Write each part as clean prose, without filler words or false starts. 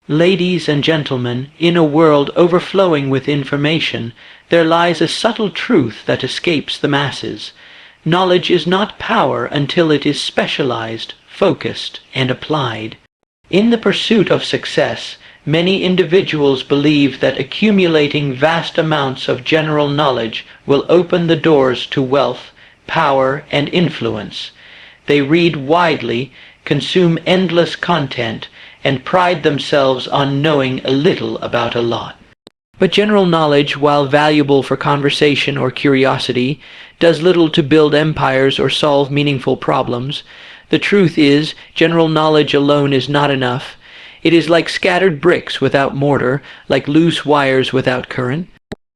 Ladies and gentlemen, in a world overflowing with information, there lies a subtle truth that escapes the masses. Knowledge is not power until it is specialized, focused, and applied. In the pursuit of success, many individuals believe that accumulating vast amounts of general knowledge will open the doors to wealth, power, and influence. They read widely, consume endless content, and pride themselves on knowing a little about a lot. But general knowledge, while valuable for conversation or curiosity, does little to build empires or solve meaningful problems. The truth is, general knowledge alone is not enough. It is like scattered bricks without mortar, like loose wires without current.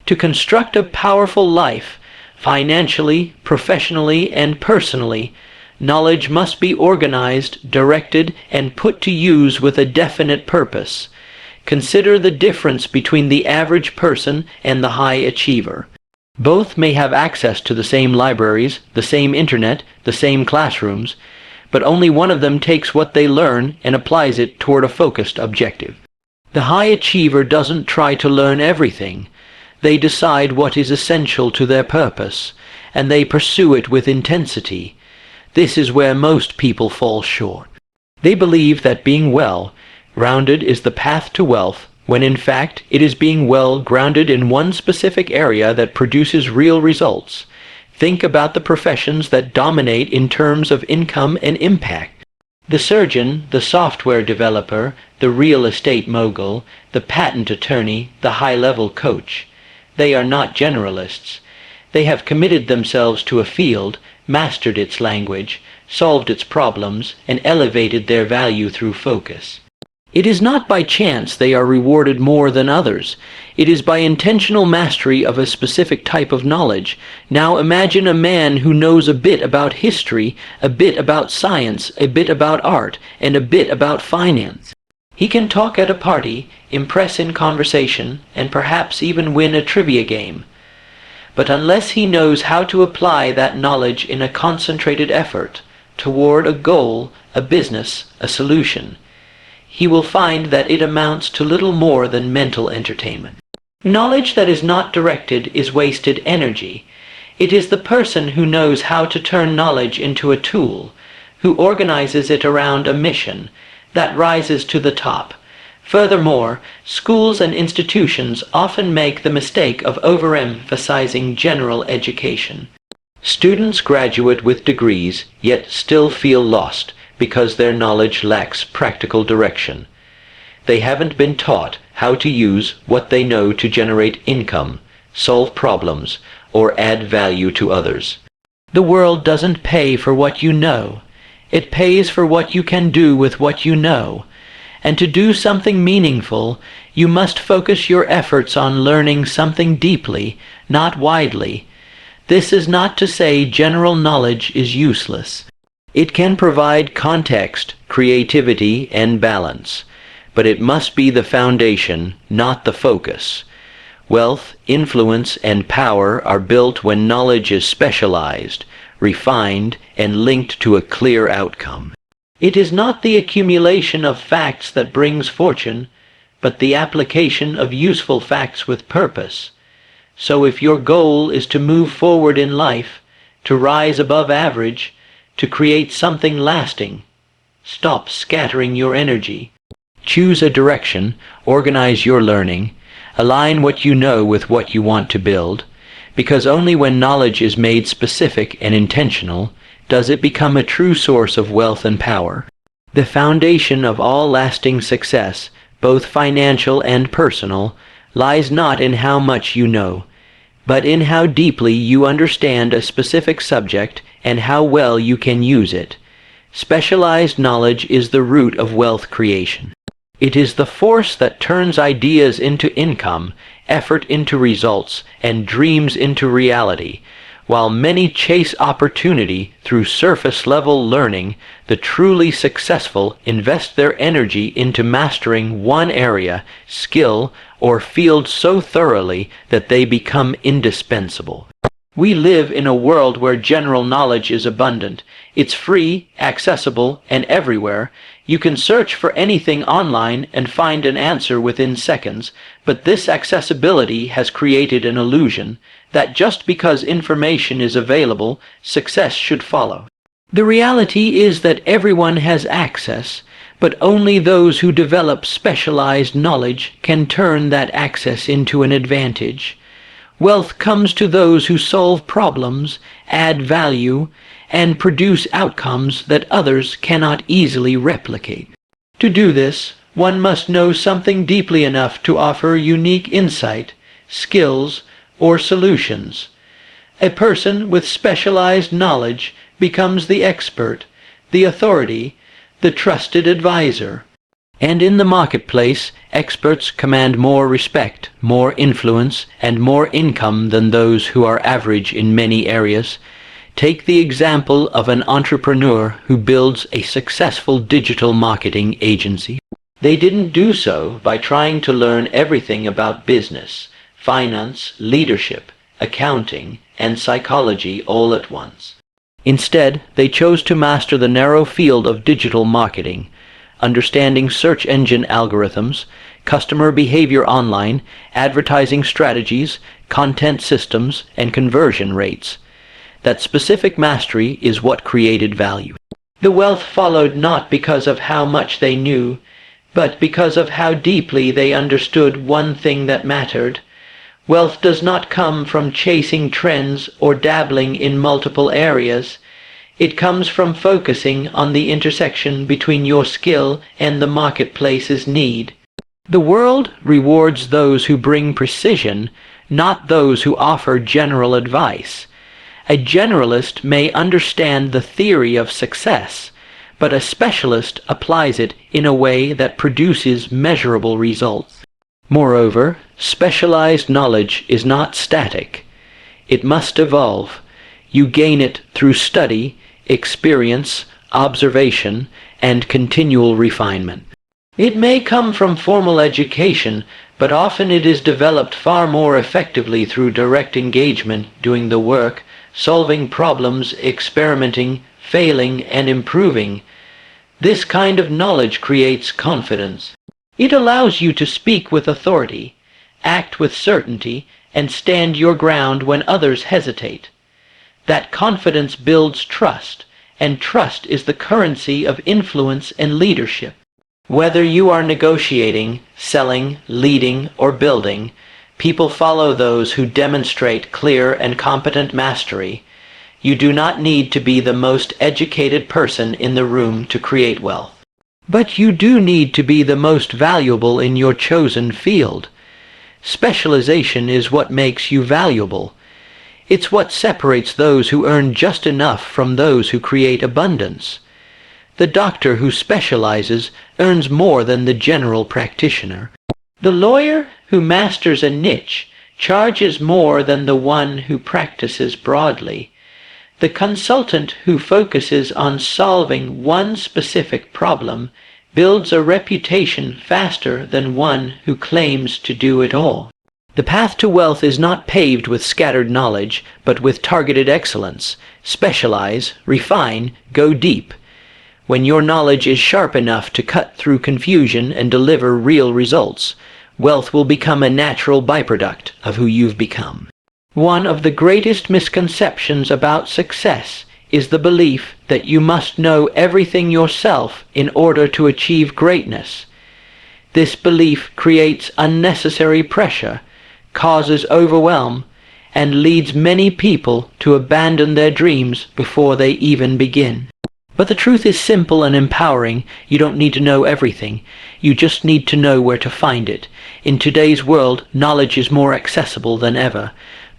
To construct a powerful life, financially, professionally, and personally, knowledge must be organized, directed, and put to use with a definite purpose. Consider the difference between the average person and the high achiever. Both may have access to the same libraries, the same internet, the same classrooms, but only one of them takes what they learn and applies it toward a focused objective. The high achiever doesn't try to learn everything. They decide what is essential to their purpose, and they pursue it with intensity. This is where most people fall short. They believe that being well-grounded is the path to wealth, when in fact it is being well-grounded in one specific area that produces real results. Think about the professions that dominate in terms of income and impact. The surgeon, the software developer, the real estate mogul, the patent attorney, the high-level coach. They are not generalists. They have committed themselves to a field, mastered its language, solved its problems, and elevated their value through focus. It is not by chance they are rewarded more than others. It is by intentional mastery of a specific type of knowledge. Now imagine a man who knows a bit about history, a bit about science, a bit about art, and a bit about finance. He can talk at a party, impress in conversation, and perhaps even win a trivia game. But unless he knows how to apply that knowledge in a concentrated effort toward a goal, a business, a solution, he will find that it amounts to little more than mental entertainment. Knowledge that is not directed is wasted energy. It is the person who knows how to turn knowledge into a tool, who organizes it around a mission, that rises to the top. Furthermore, schools and institutions often make the mistake of overemphasizing general education. Students graduate with degrees, yet still feel lost because their knowledge lacks practical direction. They haven't been taught how to use what they know to generate income, solve problems, or add value to others. The world doesn't pay for what you know. It pays for what you can do with what you know. And to do something meaningful, you must focus your efforts on learning something deeply, not widely. This is not to say general knowledge is useless. It can provide context, creativity, and balance, but it must be the foundation, not the focus. Wealth, influence, and power are built when knowledge is specialized, refined, and linked to a clear outcome. It is not the accumulation of facts that brings fortune, but the application of useful facts with purpose. So if your goal is to move forward in life, to rise above average, to create something lasting, stop scattering your energy. Choose a direction, organize your learning, align what you know with what you want to build, because only when knowledge is made specific and intentional does it become a true source of wealth and power. The foundation of all lasting success, both financial and personal, lies not in how much you know, but in how deeply you understand a specific subject and how well you can use it. Specialized knowledge is the root of wealth creation. It is the force that turns ideas into income, effort into results, and dreams into reality. While many chase opportunity through surface-level learning, the truly successful invest their energy into mastering one area, skill, or field so thoroughly that they become indispensable. We live in a world where general knowledge is abundant. It's free, accessible, and everywhere, You can search for anything online and find an answer within seconds, but this accessibility has created an illusion that just because information is available, success should follow. The reality is that everyone has access, but only those who develop specialized knowledge can turn that access into an advantage. Wealth comes to those who solve problems, add value, and produce outcomes that others cannot easily replicate. To do this, one must know something deeply enough to offer unique insight, skills, or solutions. A person with specialized knowledge becomes the expert, the authority, the trusted advisor. And in the marketplace, experts command more respect, more influence, and more income than those who are average in many areas. Take the example of an entrepreneur who builds a successful digital marketing agency. They didn't do so by trying to learn everything about business, finance, leadership, accounting, and psychology all at once. Instead, they chose to master the narrow field of digital marketing, understanding search engine algorithms, customer behavior online, advertising strategies, content systems, and conversion rates. That specific mastery is what created value. The wealth followed not because of how much they knew, but because of how deeply they understood one thing that mattered. Wealth does not come from chasing trends or dabbling in multiple areas. It comes from focusing on the intersection between your skill and the marketplace's need. The world rewards those who bring precision, not those who offer general advice. A generalist may understand the theory of success, but a specialist applies it in a way that produces measurable results. Moreover, specialized knowledge is not static. It must evolve. You gain it through study, experience, observation, and continual refinement. It may come from formal education, but often it is developed far more effectively through direct engagement, doing the work, solving problems, experimenting, failing, and improving. This kind of knowledge creates confidence. It allows you to speak with authority, act with certainty, and stand your ground when others hesitate. That confidence builds trust, and trust is the currency of influence and leadership. Whether you are negotiating, selling, leading, or building, people follow those who demonstrate clear and competent mastery. You do not need to be the most educated person in the room to create wealth. But you do need to be the most valuable in your chosen field. Specialization is what makes you valuable. It's what separates those who earn just enough from those who create abundance. The doctor who specializes earns more than the general practitioner. The lawyer who masters a niche charges more than the one who practices broadly. The consultant who focuses on solving one specific problem builds a reputation faster than one who claims to do it all. The path to wealth is not paved with scattered knowledge, but with targeted excellence. Specialize, refine, go deep. When your knowledge is sharp enough to cut through confusion and deliver real results, wealth will become a natural byproduct of who you've become. One of the greatest misconceptions about success is the belief that you must know everything yourself in order to achieve greatness. This belief creates unnecessary pressure, causes overwhelm, and leads many people to abandon their dreams before they even begin. But the truth is simple and empowering. You don't need to know everything. You just need to know where to find it. In today's world, knowledge is more accessible than ever.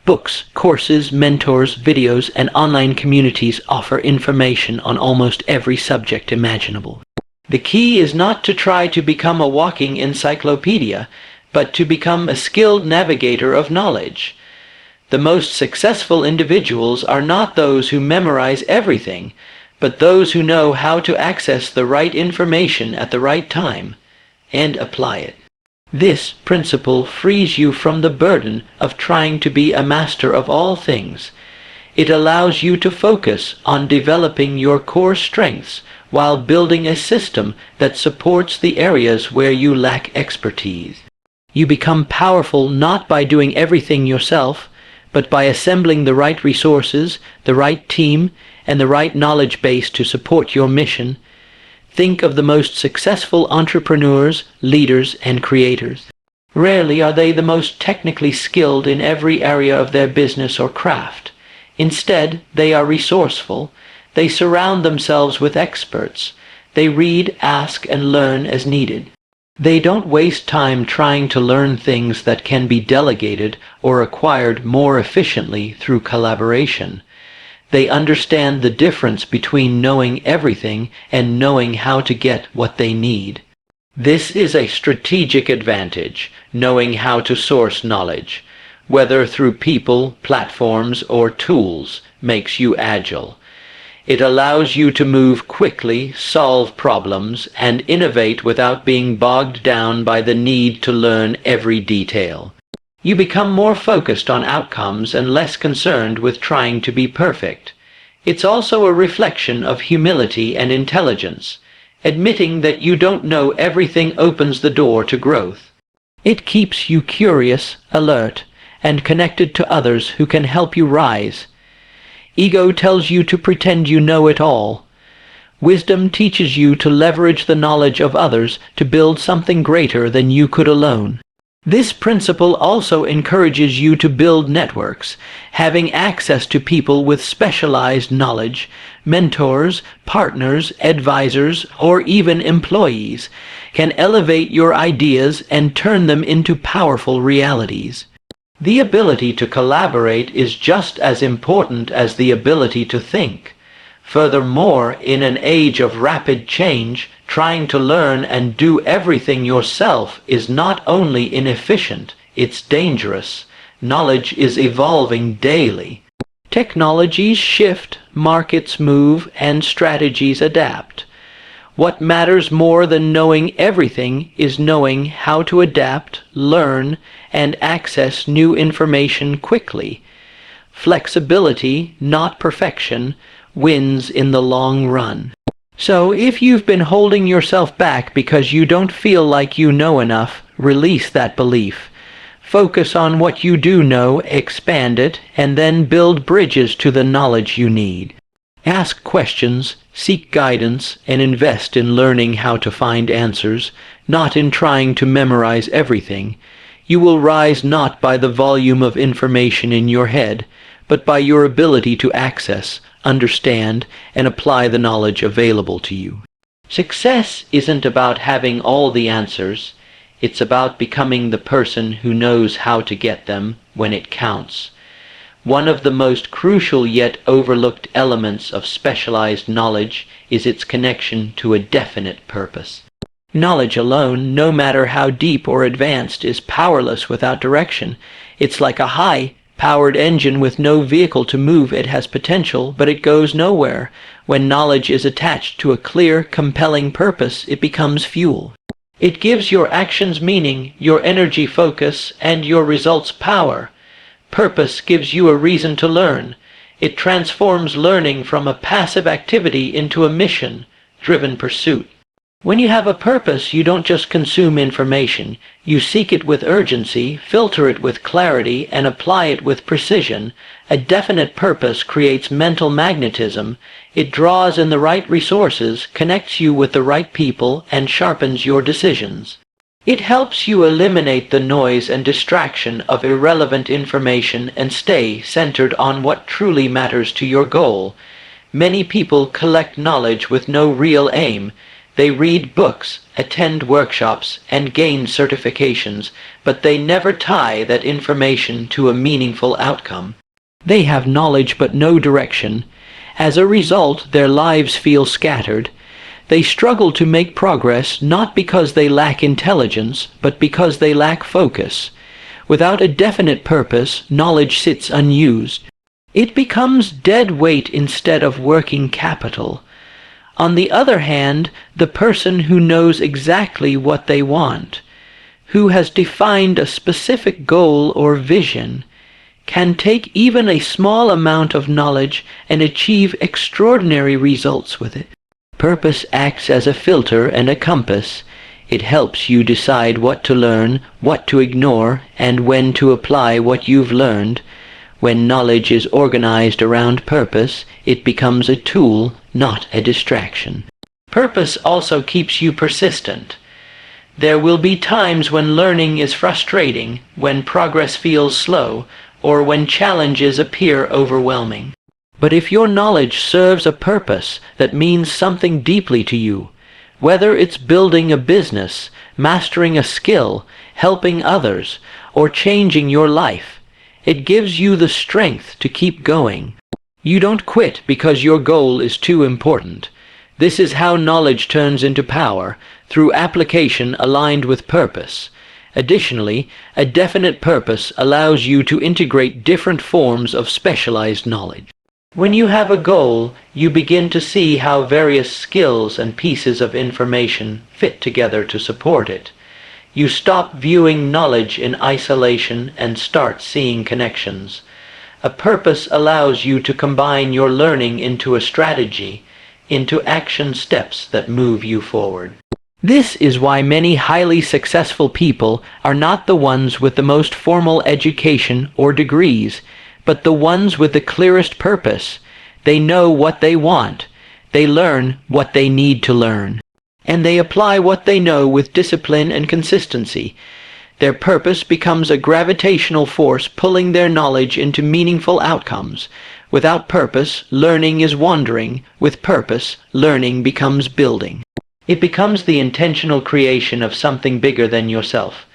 Books, courses, mentors, videos, and online communities offer information on almost every subject imaginable. The key is not to try to become a walking encyclopedia, but to become a skilled navigator of knowledge. The most successful individuals are not those who memorize everything, but those who know how to access the right information at the right time and apply it. This principle frees you from the burden of trying to be a master of all things. It allows you to focus on developing your core strengths while building a system that supports the areas where you lack expertise. You become powerful not by doing everything yourself, but by assembling the right resources, the right team, and the right knowledge base to support your mission. Think of the most successful entrepreneurs, leaders, and creators. Rarely are they the most technically skilled in every area of their business or craft. Instead, they are resourceful. They surround themselves with experts. They read, ask, and learn as needed. They don't waste time trying to learn things that can be delegated or acquired more efficiently through collaboration. They understand the difference between knowing everything and knowing how to get what they need. This is a strategic advantage, knowing how to source knowledge, whether through people, platforms, or tools, makes you agile. It allows you to move quickly, solve problems, and innovate without being bogged down by the need to learn every detail. You become more focused on outcomes and less concerned with trying to be perfect. It's also a reflection of humility and intelligence. Admitting that you don't know everything opens the door to growth. It keeps you curious, alert, and connected to others who can help you rise. Ego tells you to pretend you know it all. Wisdom teaches you to leverage the knowledge of others to build something greater than you could alone. This principle also encourages you to build networks. Having access to people with specialized knowledge, mentors, partners, advisors, or even employees, can elevate your ideas and turn them into powerful realities. The ability to collaborate is just as important as the ability to think. Furthermore, in an age of rapid change, trying to learn and do everything yourself is not only inefficient, it's dangerous. Knowledge is evolving daily. Technologies shift, markets move, and strategies adapt. What matters more than knowing everything is knowing how to adapt, learn, and access new information quickly. Flexibility, not perfection, wins in the long run. So if you've been holding yourself back because you don't feel like you know enough, release that belief. Focus on what you do know, expand it, and then build bridges to the knowledge you need. Ask questions, seek guidance, and invest in learning how to find answers, not in trying to memorize everything. You will rise not by the volume of information in your head, but by your ability to access, understand, and apply the knowledge available to you. Success isn't about having all the answers. It's about becoming the person who knows how to get them when it counts. One of the most crucial yet overlooked elements of specialized knowledge is its connection to a definite purpose. Knowledge alone, no matter how deep or advanced, is powerless without direction. It's like a high-powered engine with no vehicle to move. It has potential, but it goes nowhere. When knowledge is attached to a clear, compelling purpose, it becomes fuel. It gives your actions meaning, your energy focus, and your results power. Purpose gives you a reason to learn. It transforms learning from a passive activity into a mission-driven pursuit. When you have a purpose, you don't just consume information. You seek it with urgency, filter it with clarity, and apply it with precision. A definite purpose creates mental magnetism. It draws in the right resources, connects you with the right people, and sharpens your decisions. It helps you eliminate the noise and distraction of irrelevant information and stay centered on what truly matters to your goal. Many people collect knowledge with no real aim. They read books, attend workshops, and gain certifications, but they never tie that information to a meaningful outcome. They have knowledge but no direction. As a result, their lives feel scattered. They struggle to make progress not because they lack intelligence, but because they lack focus. Without a definite purpose, knowledge sits unused. It becomes dead weight instead of working capital. On the other hand, the person who knows exactly what they want, who has defined a specific goal or vision, can take even a small amount of knowledge and achieve extraordinary results with it. Purpose acts as a filter and a compass. It helps you decide what to learn, what to ignore, and when to apply what you've learned. When knowledge is organized around purpose, it becomes a tool, not a distraction. Purpose also keeps you persistent. There will be times when learning is frustrating, when progress feels slow, or when challenges appear overwhelming. But if your knowledge serves a purpose that means something deeply to you, whether it's building a business, mastering a skill, helping others, or changing your life, it gives you the strength to keep going. You don't quit because your goal is too important. This is how knowledge turns into power, through application aligned with purpose. Additionally, a definite purpose allows you to integrate different forms of specialized knowledge. When you have a goal, you begin to see how various skills and pieces of information fit together to support it. You stop viewing knowledge in isolation and start seeing connections. A purpose allows you to combine your learning into a strategy, into action steps that move you forward. This is why many highly successful people are not the ones with the most formal education or degrees, but the ones with the clearest purpose. They know what they want. They learn what they need to learn. And they apply what they know with discipline and consistency. Their purpose becomes a gravitational force pulling their knowledge into meaningful outcomes. Without purpose, learning is wandering. With purpose, learning becomes building. It becomes the intentional creation of something bigger than yourself.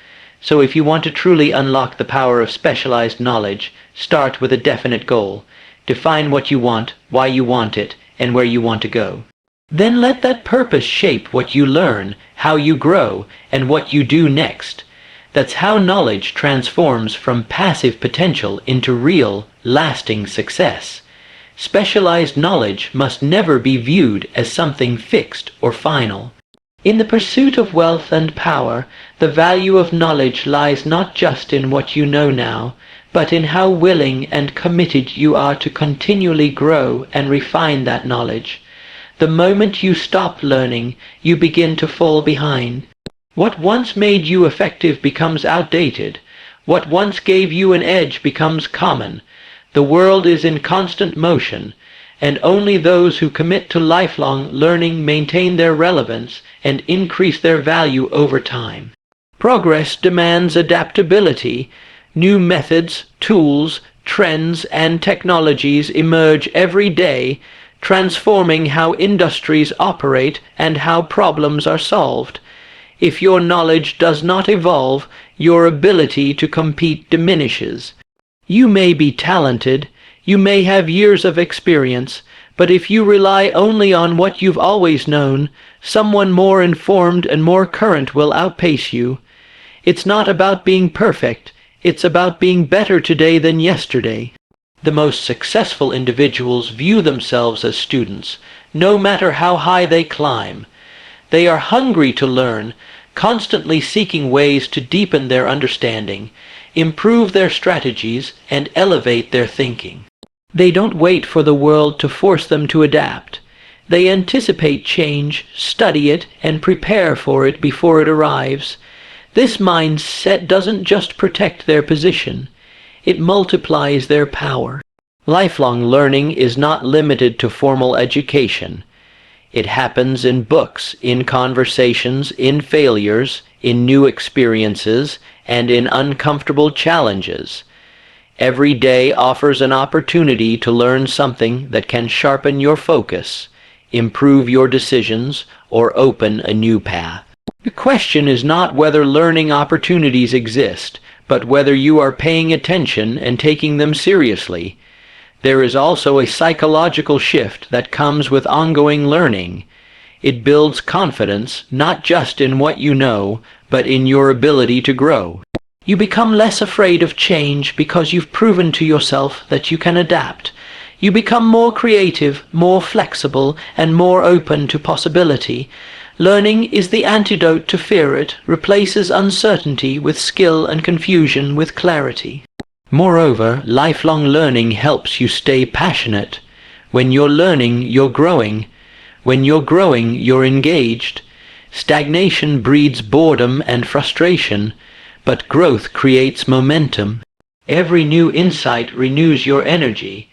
So if you want to truly unlock the power of specialized knowledge, start with a definite goal. Define what you want, why you want it, and where you want to go. Then let that purpose shape what you learn, how you grow, and what you do next. That's how knowledge transforms from passive potential into real, lasting success. Specialized knowledge must never be viewed as something fixed or final. In the pursuit of wealth and power, the value of knowledge lies not just in what you know now, but in how willing and committed you are to continually grow and refine that knowledge. The moment you stop learning, you begin to fall behind. What once made you effective becomes outdated. What once gave you an edge becomes common. The world is in constant motion, and only those who commit to lifelong learning maintain their relevance and increase their value over time. Progress demands adaptability. New methods, tools, trends, and technologies emerge every day, transforming how industries operate and how problems are solved. If your knowledge does not evolve, your ability to compete diminishes. You may be talented, you may have years of experience, but if you rely only on what you've always known, someone more informed and more current will outpace you. It's not about being perfect, it's about being better today than yesterday. The most successful individuals view themselves as students, no matter how high they climb. They are hungry to learn, constantly seeking ways to deepen their understanding, improve their strategies, and elevate their thinking. They don't wait for the world to force them to adapt. They anticipate change, study it, and prepare for it before it arrives. This mindset doesn't just protect their position, it multiplies their power. Lifelong learning is not limited to formal education. It happens in books, in conversations, in failures, in new experiences, and in uncomfortable challenges. Every day offers an opportunity to learn something that can sharpen your focus, improve your decisions, or open a new path. The question is not whether learning opportunities exist, but whether you are paying attention and taking them seriously. There is also a psychological shift that comes with ongoing learning. It builds confidence not just in what you know, but in your ability to grow. You become less afraid of change because you've proven to yourself that you can adapt. You become more creative, more flexible, and more open to possibility. Learning is the antidote to fear. It replaces uncertainty with skill and confusion with clarity. Moreover, lifelong learning helps you stay passionate. When you're learning, you're growing. When you're growing, you're engaged. Stagnation breeds boredom and frustration, but growth creates momentum. Every new insight renews your energy.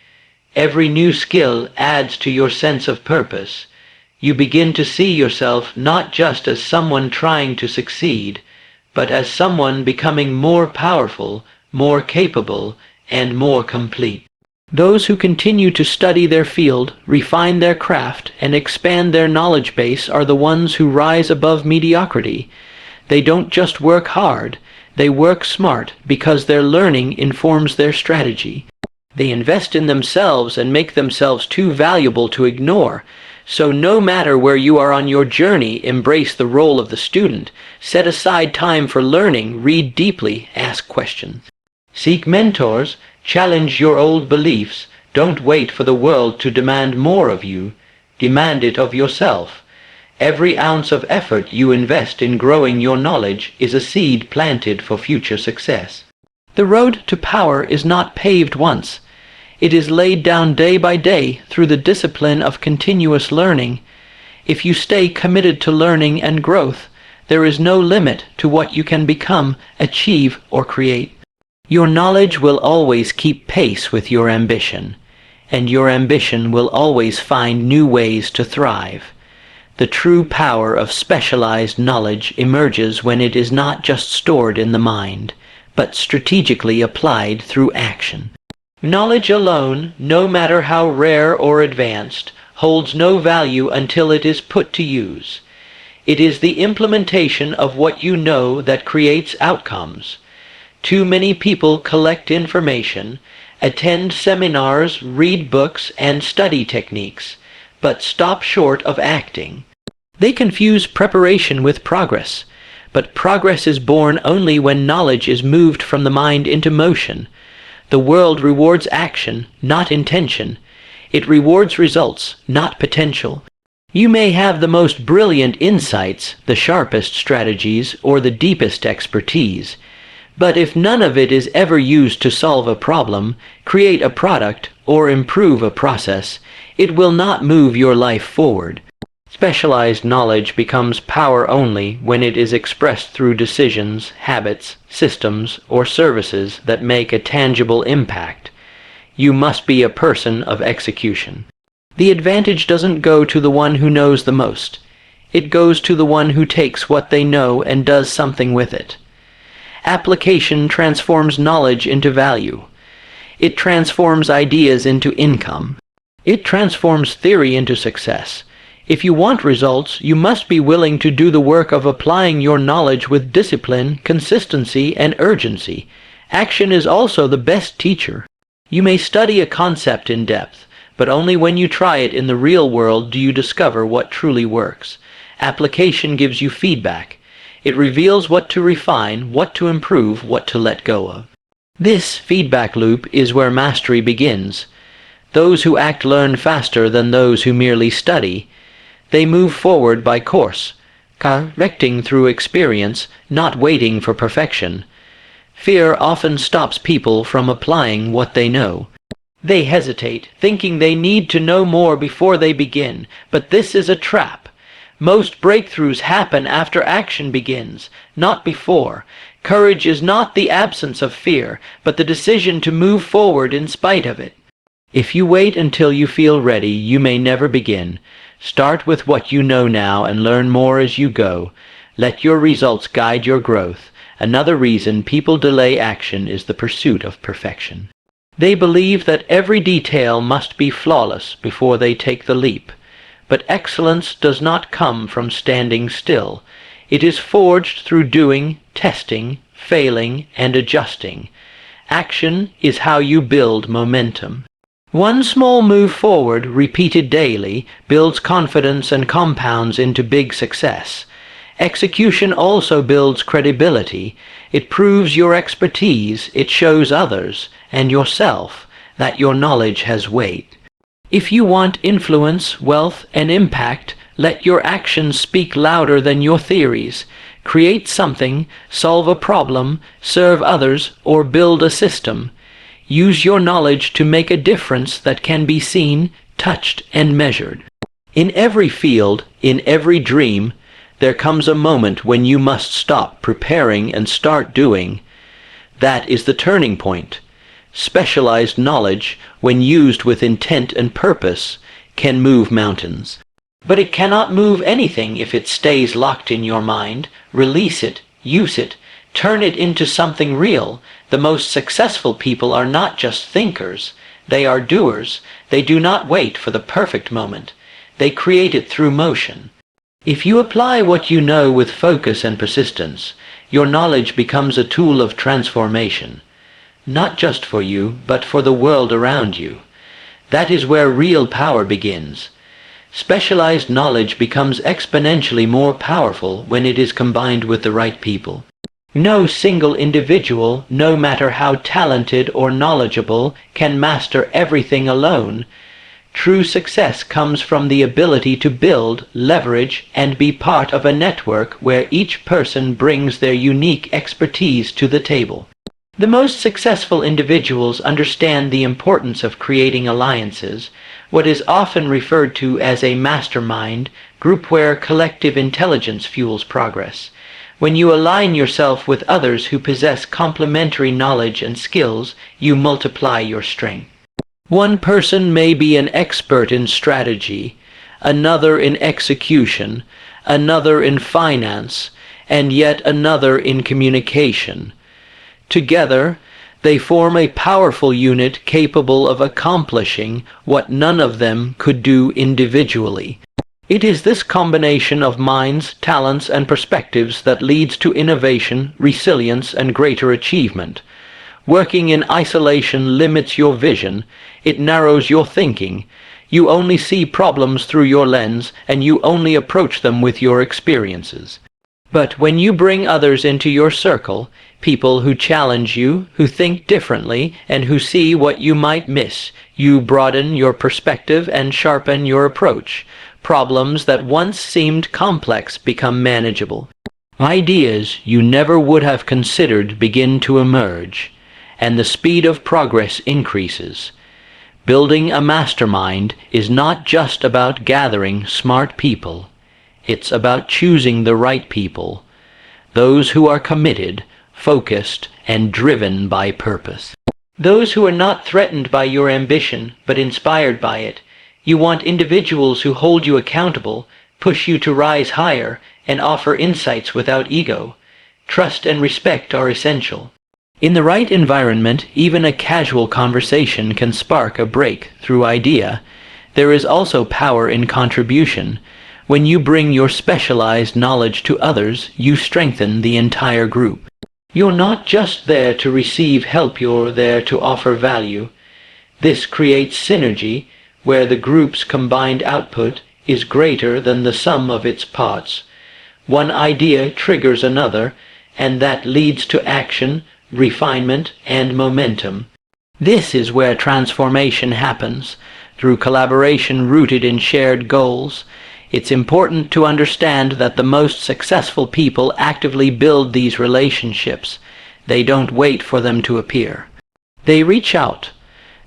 Every new skill adds to your sense of purpose. You begin to see yourself not just as someone trying to succeed, but as someone becoming more powerful, more capable, and more complete. Those who continue to study their field, refine their craft, and expand their knowledge base are the ones who rise above mediocrity. They don't just work hard, they work smart because their learning informs their strategy. They invest in themselves and make themselves too valuable to ignore. So no matter where you are on your journey, embrace the role of the student. Set aside time for learning, read deeply, ask questions. Seek mentors, challenge your old beliefs. Don't wait for the world to demand more of you. Demand it of yourself. Every ounce of effort you invest in growing your knowledge is a seed planted for future success. The road to power is not paved once. It is laid down day by day through the discipline of continuous learning. If you stay committed to learning and growth, there is no limit to what you can become, achieve, or create. Your knowledge will always keep pace with your ambition, and your ambition will always find new ways to thrive. The true power of specialized knowledge emerges when it is not just stored in the mind, but strategically applied through action. Knowledge alone, no matter how rare or advanced, holds no value until it is put to use. It is the implementation of what you know that creates outcomes. Too many people collect information, attend seminars, read books, and study techniques, but stop short of acting. They confuse preparation with progress, but progress is born only when knowledge is moved from the mind into motion. The world rewards action, not intention. It rewards results, not potential. You may have the most brilliant insights, the sharpest strategies, or the deepest expertise. But if none of it is ever used to solve a problem, create a product, or improve a process, it will not move your life forward. Specialized knowledge becomes power only when it is expressed through decisions, habits, systems, or services that make a tangible impact. You must be a person of execution. The advantage doesn't go to the one who knows the most. It goes to the one who takes what they know and does something with it. Application transforms knowledge into value. It transforms ideas into income. It transforms theory into success. If you want results, you must be willing to do the work of applying your knowledge with discipline, consistency, and urgency. Action is also the best teacher. You may study a concept in depth, but only when you try it in the real world do you discover what truly works. Application gives you feedback. It reveals what to refine, what to improve, what to let go of. This feedback loop is where mastery begins. Those who act learn faster than those who merely study. They move forward by course, correcting through experience, not waiting for perfection. Fear often stops people from applying what they know. They hesitate, thinking they need to know more before they begin, but this is a trap. Most breakthroughs happen after action begins, not before. Courage is not the absence of fear, but the decision to move forward in spite of it. If you wait until you feel ready, you may never begin. Start with what you know now and learn more as you go. Let your results guide your growth. Another reason people delay action is the pursuit of perfection. They believe that every detail must be flawless before they take the leap. But excellence does not come from standing still. It is forged through doing, testing, failing, and adjusting. Action is how you build momentum. One small move forward, repeated daily, builds confidence and compounds into big success. Execution also builds credibility. It proves your expertise, it shows others, and yourself, that your knowledge has weight. If you want influence, wealth, and impact, let your actions speak louder than your theories. Create something, solve a problem, serve others, or build a system. Use your knowledge to make a difference that can be seen, touched, and measured. In every field, in every dream, there comes a moment when you must stop preparing and start doing. That is the turning point. Specialized knowledge, when used with intent and purpose, can move mountains. But it cannot move anything if it stays locked in your mind. Release it, use it, turn it into something real. The most successful people are not just thinkers. They are doers. They do not wait for the perfect moment. They create it through motion. If you apply what you know with focus and persistence, your knowledge becomes a tool of transformation. Not just for you, but for the world around you. That is where real power begins. Specialized knowledge becomes exponentially more powerful when it is combined with the right people. No single individual, no matter how talented or knowledgeable, can master everything alone. True success comes from the ability to build, leverage, and be part of a network where each person brings their unique expertise to the table. The most successful individuals understand the importance of creating alliances, what is often referred to as a mastermind group where collective intelligence fuels progress. When you align yourself with others who possess complementary knowledge and skills, you multiply your strength. One person may be an expert in strategy, another in execution, another in finance, and yet another in communication. Together, they form a powerful unit capable of accomplishing what none of them could do individually. It is this combination of minds, talents, and perspectives that leads to innovation, resilience, and greater achievement. Working in isolation limits your vision. It narrows your thinking. You only see problems through your lens, and you only approach them with your experiences. But when you bring others into your circle, people who challenge you, who think differently, and who see what you might miss, you broaden your perspective and sharpen your approach. Problems that once seemed complex become manageable. Ideas you never would have considered begin to emerge, and the speed of progress increases. Building a mastermind is not just about gathering smart people. It's about choosing the right people, those who are committed, focused, and driven by purpose. Those who are not threatened by your ambition, but inspired by it. You want individuals who hold you accountable, push you to rise higher, and offer insights without ego. Trust and respect are essential. In the right environment, even a casual conversation can spark a breakthrough idea. There is also power in contribution. When you bring your specialized knowledge to others, you strengthen the entire group. You're not just there to receive help, you're there to offer value. This creates synergy, where the group's combined output is greater than the sum of its parts. One idea triggers another, and that leads to action, refinement, and momentum. This is where transformation happens, through collaboration rooted in shared goals. It's important to understand that the most successful people actively build these relationships. They don't wait for them to appear. They reach out.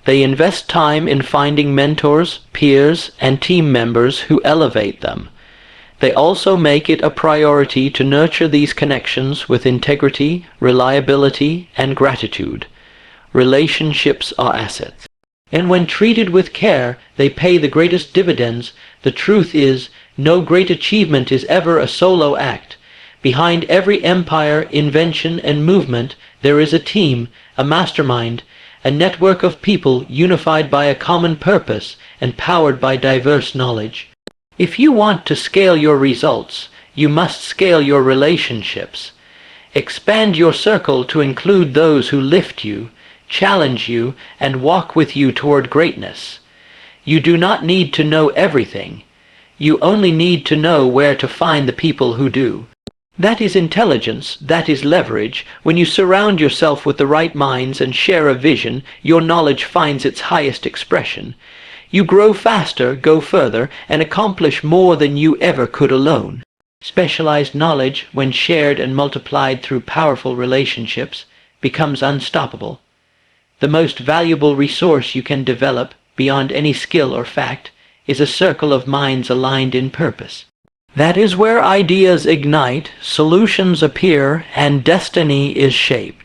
They invest time in finding mentors, peers, and team members who elevate them. They also make it a priority to nurture these connections with integrity, reliability, and gratitude. Relationships are assets. And when treated with care, they pay the greatest dividends. The truth is, no great achievement is ever a solo act. Behind every empire, invention, and movement, there is a team, a mastermind, a network of people unified by a common purpose and powered by diverse knowledge. If you want to scale your results, you must scale your relationships. Expand your circle to include those who lift you, challenge you, and walk with you toward greatness. You do not need to know everything. You only need to know where to find the people who do. That is intelligence, that is leverage. When you surround yourself with the right minds and share a vision, your knowledge finds its highest expression. You grow faster, go further, and accomplish more than you ever could alone. Specialized knowledge, when shared and multiplied through powerful relationships, becomes unstoppable. The most valuable resource you can develop, beyond any skill or fact, is a circle of minds aligned in purpose. That is where ideas ignite, solutions appear, and destiny is shaped.